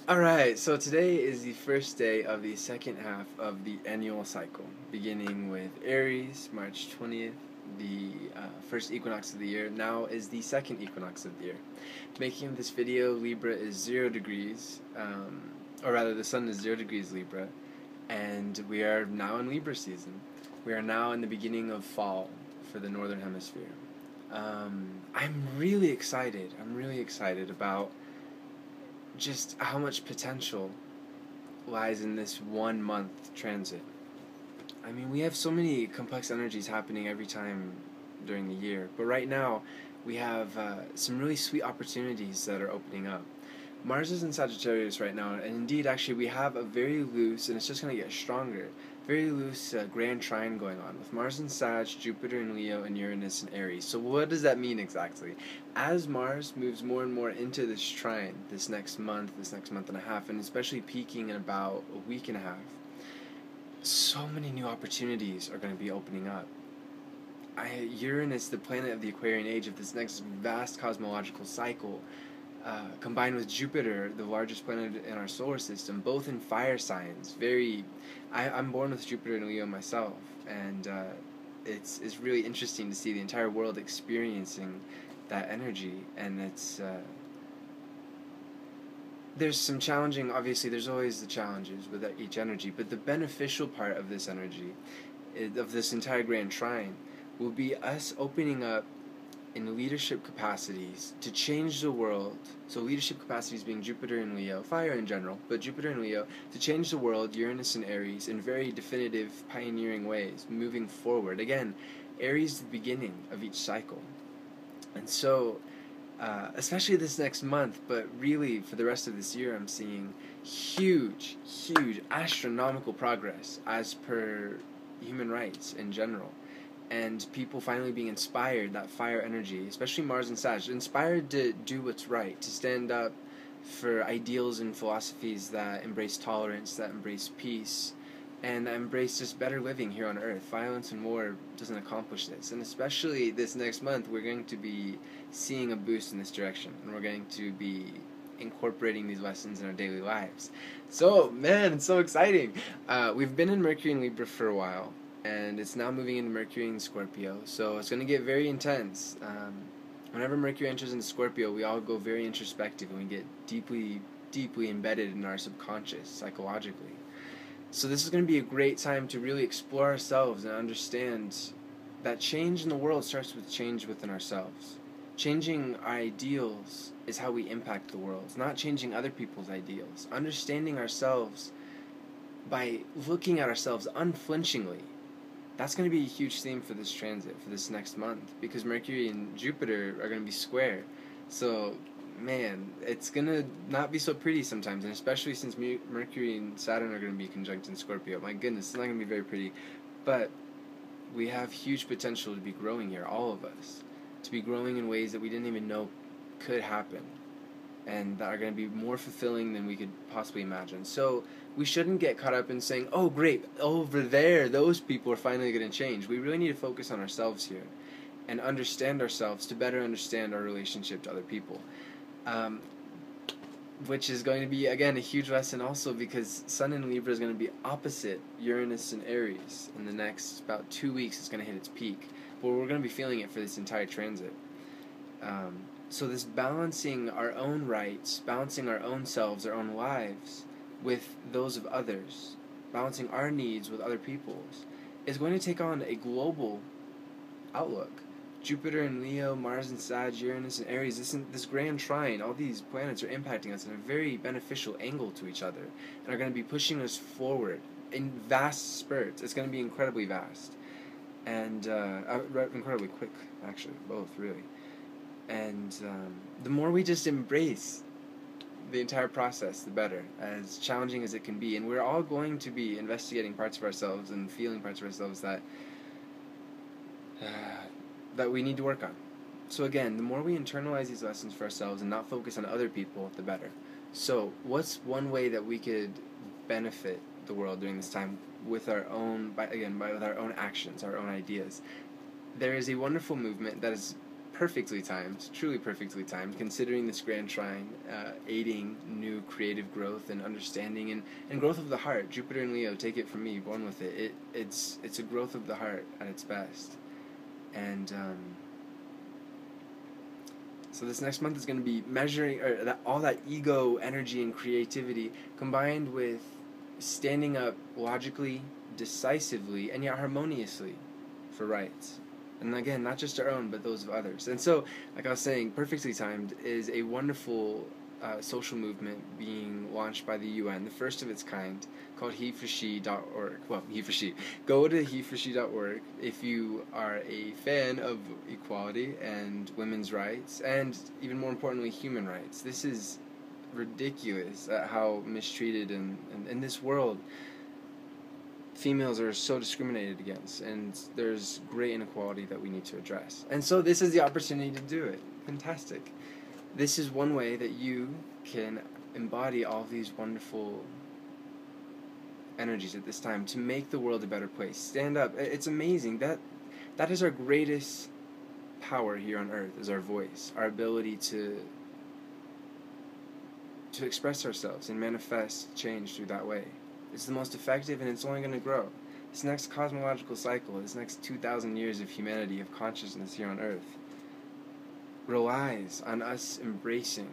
Alright, so today is the first day of the second half of the annual cycle, beginning with Aries, March 20th, the first equinox of the year. Now is the second equinox of the year. Making this video, Libra is 0 degrees, or rather, the sun is 0 degrees Libra, and we are now in Libra season. We are now in the beginning of fall for the Northern Hemisphere. I'm really excited. I'm really excited about just how much potential lies in this 1 month transit. I mean, we have so many complex energies happening every time during the year, but right now we have some really sweet opportunities that are opening up. Mars is in Sagittarius right now, and indeed, actually, we have a very loose, and it's just going to get stronger, very loose grand trine going on with Mars in Sag, Jupiter in Leo, and Uranus in Aries. So what does that mean exactly? As Mars moves more and more into this trine this next month and a half, and especially peaking in about a week and a half, so many new opportunities are going to be opening up. Uranus, the planet of the Aquarian age, of this next vast cosmological cycle, combined with Jupiter, the largest planet in our solar system, both in fire signs. I'm born with Jupiter and Leo myself, and it's really interesting to see the entire world experiencing that energy. And there's some challenging. Obviously, there's always the challenges with each energy, but the beneficial part of this energy, of this entire grand trine, will be us opening up in leadership capacities to change the world. So leadership capacities being Jupiter and Leo, fire in general, but Jupiter and Leo, to change the world, Uranus and Aries, in very definitive, pioneering ways, moving forward. Again, Aries is the beginning of each cycle. And so, especially this next month, but really for the rest of this year, I'm seeing huge, huge astronomical progress as per human rights in general. And people finally being inspired, that fire energy, especially Mars and Sag, inspired to do what's right, to stand up for ideals and philosophies that embrace tolerance, that embrace peace, and that embrace just better living here on Earth. Violence and war doesn't accomplish this. And especially this next month, we're going to be seeing a boost in this direction, and we're going to be incorporating these lessons in our daily lives. So, man, it's so exciting. We've been in Mercury and Libra for a while, and it's now moving into Mercury and Scorpio, so it's going to get very intense. Whenever Mercury enters into Scorpio, we all go very introspective, and we get deeply, deeply embedded in our subconscious, psychologically. So this is going to be a great time to really explore ourselves and understand that change in the world starts with change within ourselves. Changing our ideals is how we impact the world, not changing other people's ideals. Understanding ourselves by looking at ourselves unflinchingly. That's going to be a huge theme for this transit, for this next month, because Mercury and Jupiter are going to be square. So, man, it's going to not be so pretty sometimes, and especially since Mercury and Saturn are going to be conjunct in Scorpio. My goodness, it's not going to be very pretty. But we have huge potential to be growing here, all of us. To be growing in ways that we didn't even know could happen, and that are going to be more fulfilling than we could possibly imagine. So we shouldn't get caught up in saying, oh great, over there, those people are finally going to change. We really need to focus on ourselves here and understand ourselves to better understand our relationship to other people. Which is going to be, again, a huge lesson also, because Sun in Libra is going to be opposite Uranus and Aries in the next about 2 weeks. It's going to hit its peak, but we're going to be feeling it for this entire transit. So this balancing our own rights, balancing our own selves, our own lives with those of others, balancing our needs with other people's, is going to take on a global outlook. Jupiter and Leo, Mars and Sag, Uranus and Aries, this grand trine, all these planets are impacting us in a very beneficial angle to each other, and are going to be pushing us forward in vast spurts. It's going to be incredibly vast, and incredibly quick, actually, both, really. And the more we just embrace the entire process, the better, as challenging as it can be. And we're all going to be investigating parts of ourselves and feeling parts of ourselves that that we need to work on. So again, the more we internalize these lessons for ourselves and not focus on other people, the better. So what's one way that we could benefit the world during this time with our own, with our own actions, our own ideas? There is a wonderful movement that is perfectly timed, truly perfectly timed, considering this grand trine, aiding new creative growth and understanding and growth of the heart. Jupiter and Leo, take it from me, born with it. It's a growth of the heart at its best. And so this next month is going to be measuring all that ego, energy, and creativity combined with standing up logically, decisively, and yet harmoniously for rights. And again, not just our own, but those of others. And so, like I was saying, Perfectly Timed is a wonderful social movement being launched by the UN, the first of its kind, called he4she.org. Well, he4she. Go to he4she.org if you are a fan of equality and women's rights, and even more importantly, human rights. This is ridiculous at how mistreated in this world females are so discriminated against, and there's great inequality that we need to address. And so this is the opportunity to do it. Fantastic. This is one way that you can embody all of these wonderful energies at this time to make the world a better place. Stand up. It's amazing. That is our greatest power here on earth, is our voice, our ability to express ourselves and manifest change through that way. It's the most effective, and it's only going to grow. This next cosmological cycle, this next 2,000 years of humanity, of consciousness here on earth, relies on us embracing